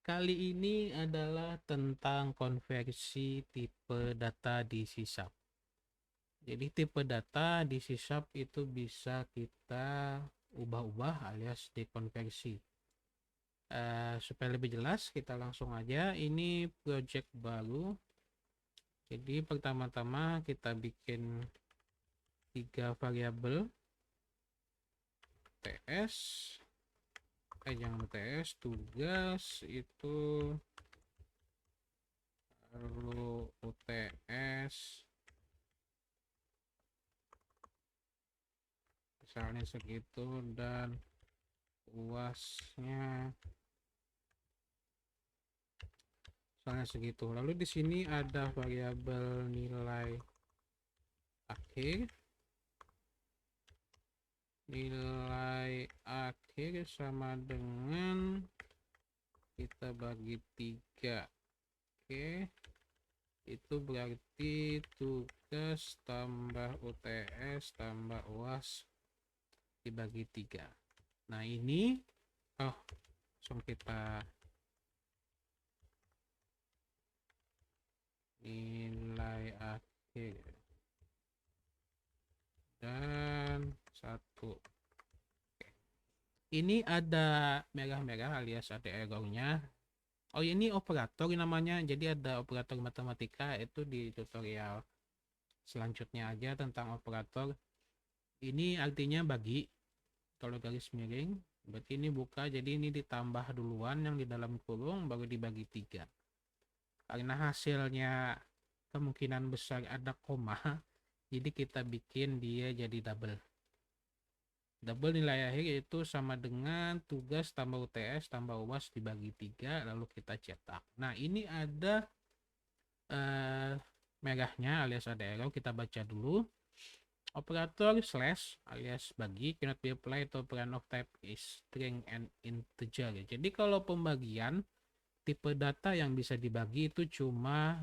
Kali ini adalah tentang konversi tipe data di sisap. Jadi tipe data di sisap itu bisa kita ubah-ubah alias dikonversi. Supaya lebih jelas, kita langsung aja. Ini project baru. Jadi pertama-tama kita bikin 3 variabel TS. Jangan TS, tugas itu lalu UTS misalnya segitu dan uasnya misalnya segitu. Lalu di sini ada variabel nilai akhir. Nilai akhir sama dengan kita bagi 3. Oke, itu berarti tugas tambah UTS tambah uas dibagi 3. Nah ini langsung kita nilai akhir dan 1. Ini ada merah-merah alias ada errornya. Oh ini operator namanya, jadi ada operator matematika itu di tutorial selanjutnya aja tentang operator. Ini artinya bagi, kalau garis miring berarti ini buka, jadi ini ditambah duluan yang di dalam kurung baru dibagi 3. Karena hasilnya kemungkinan besar ada koma, jadi kita bikin dia jadi double. Double nilai akhir itu sama dengan tugas tambah UTS tambah UAS dibagi 3 lalu kita cetak. Nah ini ada merahnya alias ada error, kita baca dulu. Operator slash alias bagi cannot be applied to operand of type is string and integer. Jadi kalau pembagian tipe data yang bisa dibagi itu cuma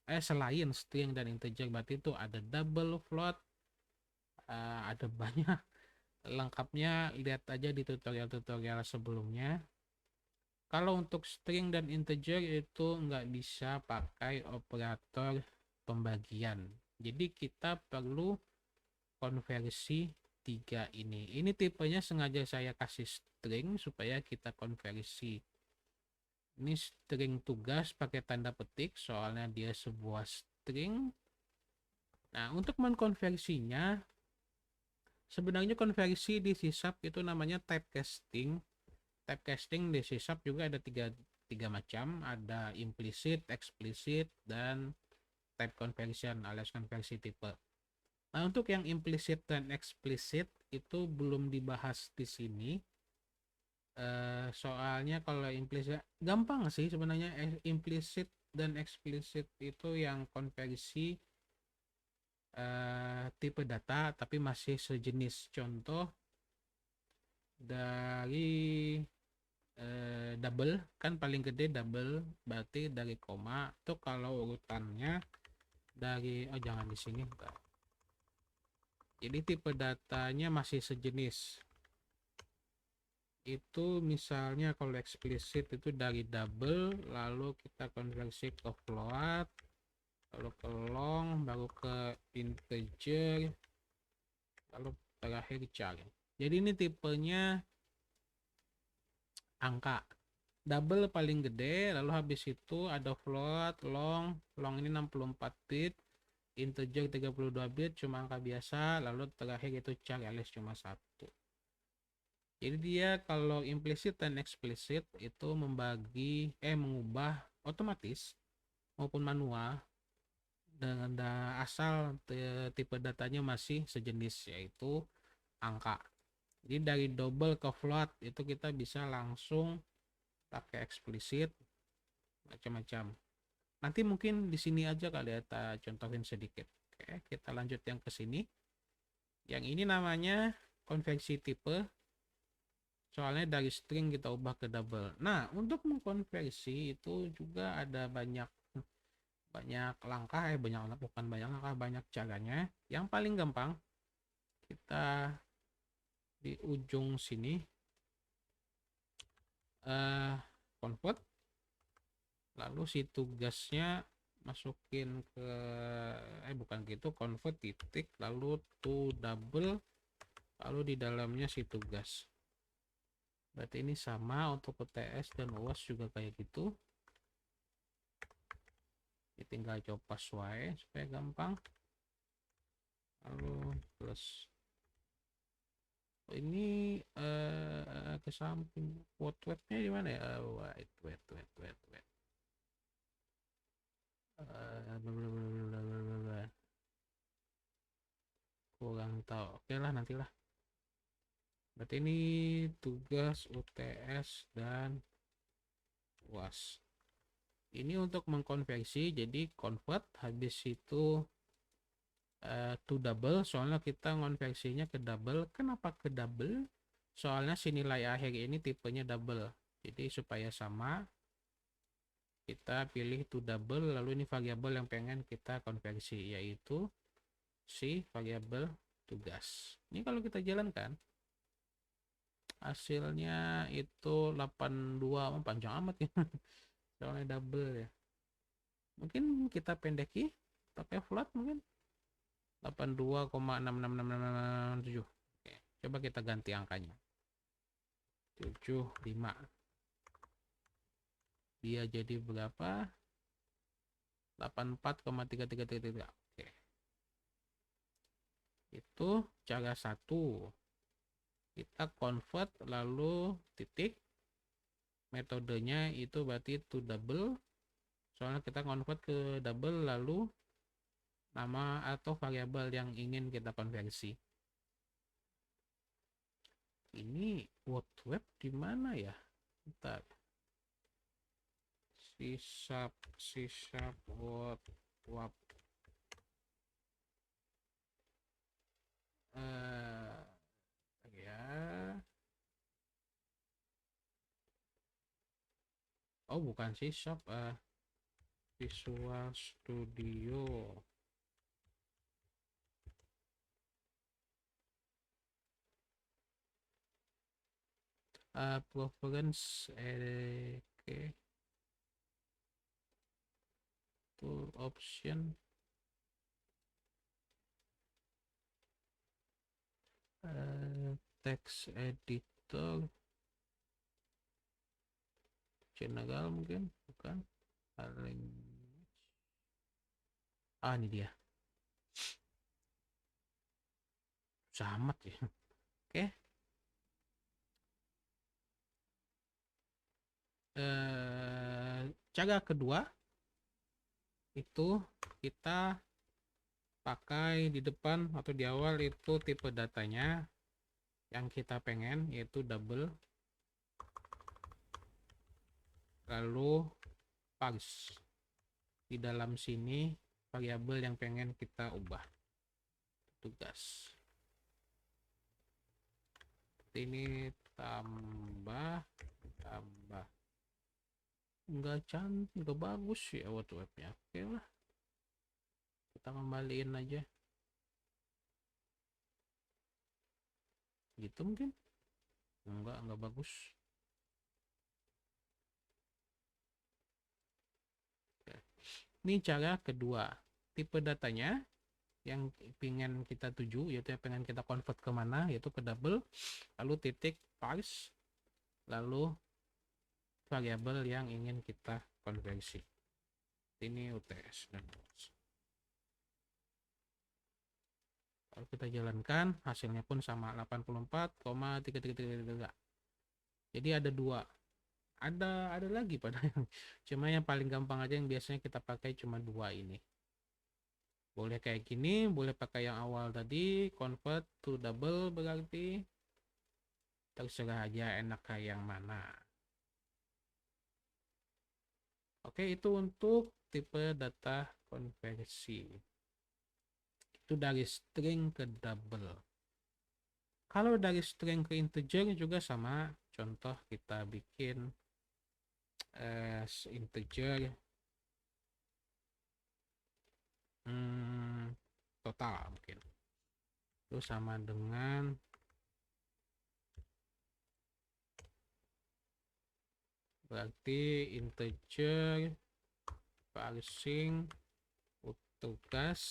selain string dan integer, berarti itu ada double, float, ada banyak. Lengkapnya lihat aja di tutorial-tutorial sebelumnya. Kalau untuk string dan integer itu nggak bisa pakai operator pembagian. Jadi kita perlu konversi 3 ini. Ini tipenya sengaja saya kasih string supaya kita konversi. Ini string tugas pakai tanda petik soalnya dia sebuah string. Nah, untuk mengkonversinya sebenarnya konversi di sisap itu namanya typecasting. Typecasting di sisap juga ada tiga macam, ada implicit, explicit, dan type conversion alias konversi tipe. Nah, untuk yang implicit dan explicit itu belum dibahas di sini. Soalnya kalau implicit gampang sih sebenarnya, implicit dan explicit itu yang konversi tipe data tapi masih sejenis. Contoh dari double kan paling gede double, berarti dari koma tuh kalau urutannya dari jangan di sini. Jadi tipe datanya masih sejenis. Itu misalnya kalau eksplisit itu dari double lalu kita konversi ke float lalu ke long baru ke integer lalu terakhir char. Jadi ini tipenya angka. Double paling gede, lalu habis itu ada float, long ini 64 bit, integer 32 bit cuma angka biasa, lalu terakhir itu char alias cuma 1. Jadi dia kalau implicit dan explicit itu mengubah otomatis maupun manual dengan asal tipe datanya masih sejenis yaitu angka. Jadi dari double ke float itu kita bisa langsung pakai explicit macam-macam. Nanti mungkin di sini aja kali ya kita contohin sedikit. Oke, kita lanjut yang ke sini. Yang ini namanya konversi tipe. Soalnya dari string kita ubah ke double. Nah, untuk mengkonversi itu juga ada banyak langkah, bukan banyak langkah, banyak caranya. Yang paling gampang kita di ujung sini convert lalu si tugasnya masukin ke bukan gitu, convert titik lalu to double lalu di dalamnya si tugas. Berarti ini sama untuk UTS dan UAS juga kayak gitu. Ini tinggal copas wae supaya gampang. Lalu plus ini ke samping wetnya di mana ya? Wait. Kurang tahu. Oke lah, nantilah. Berarti ini tugas UTS dan UAS. Ini untuk mengkonversi, jadi convert habis itu to double, soalnya kita konversinya ke double. Kenapa ke double? Soalnya si nilai akhir ini tipenya double. Jadi supaya sama, kita pilih to double, lalu ini variabel yang pengen kita konversi, yaitu si variabel tugas. Ini kalau kita jalankan, hasilnya itu 82, panjang amat ya. Soalnya double ya. Mungkin kita pendeki pakai float mungkin 82,66667. Oke, coba kita ganti angkanya. 75. Dia jadi berapa? 84,3333. Oke. Itu cara satu. Kita convert lalu titik. Metodenya itu berarti to double. Soalnya kita convert ke double lalu nama atau variabel yang ingin kita konversi. Ini web di mana ya? Bentar. C# web ya. Oh, bukan C#, Visual Studio. Preference okay. Tool option text editor general mungkin bukan paling ini dia samat ya. Oke. Cara kedua itu kita pakai di depan atau di awal itu tipe datanya yang kita pengen, yaitu double, lalu parse. Di dalam sini variabel yang pengen kita ubah, tugas. Ini tambah enggak cantik, enggak bagus ya webnya. Oke lah, kita kembaliin aja gitu mungkin. Enggak bagus. Ini cara kedua, tipe datanya yang pengen kita tuju, yaitu yang pengen kita convert kemana, yaitu ke double, lalu titik parse, lalu variabel yang ingin kita konversi. Ini UTS dan UAS. Kalau kita jalankan, hasilnya pun sama 84,3333. Jadi ada dua. Ada lagi pada yang cuma yang paling gampang aja yang biasanya kita pakai cuma dua ini. Boleh kayak gini, boleh pakai yang awal tadi, convert to double berarti terserah aja enak kayak yang mana. Oke, itu untuk tipe data konversi. Itu dari string ke double. Kalau dari string ke integer juga sama. Contoh kita bikin integer total mungkin. Itu sama dengan berarti integer parsing tugas.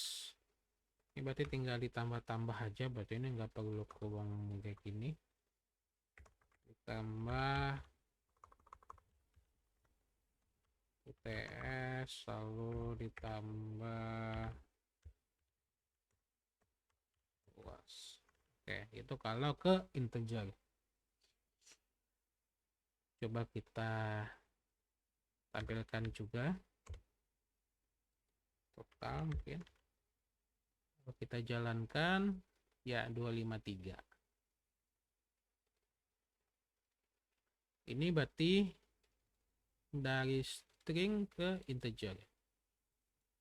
Ini berarti tinggal ditambah-tambah aja, berarti ini nggak perlu kurang kayak gini. Ditambah UTS, lalu ditambah luas. Oke, itu kalau ke integer. Coba kita tampilkan juga total mungkin. Kalau kita jalankan ya 253. Ini berarti dari string ke integer.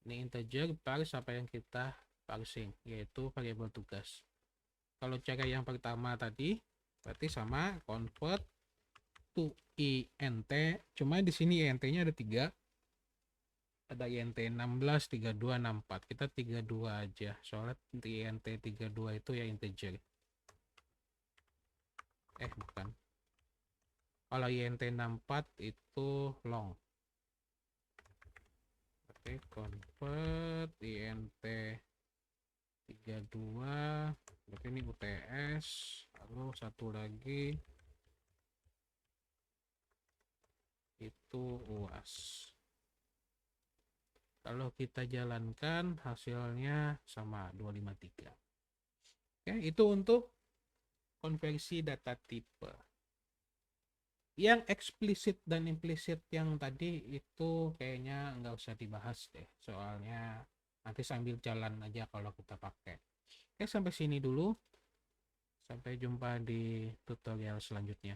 Ini integer parse apa yang kita parsing, yaitu variabel tugas. Kalau cara yang pertama tadi berarti sama convert to int, cuma di sini int-nya ada 3. Ada int 16, 32, 64. Kita 32 aja. Soalnya int 32 itu ya integer. Bukan. Kalau int 64 itu long. Oke, convert int 32, berarti ini UTS, lalu satu lagi itu UAS. Kalau kita jalankan hasilnya sama 253. Oke, itu untuk konversi data tipe. Yang eksplisit dan implisit yang tadi itu kayaknya nggak usah dibahas deh, soalnya nanti sambil jalan aja kalau kita pakai. Oke, sampai sini dulu. Sampai jumpa di tutorial selanjutnya.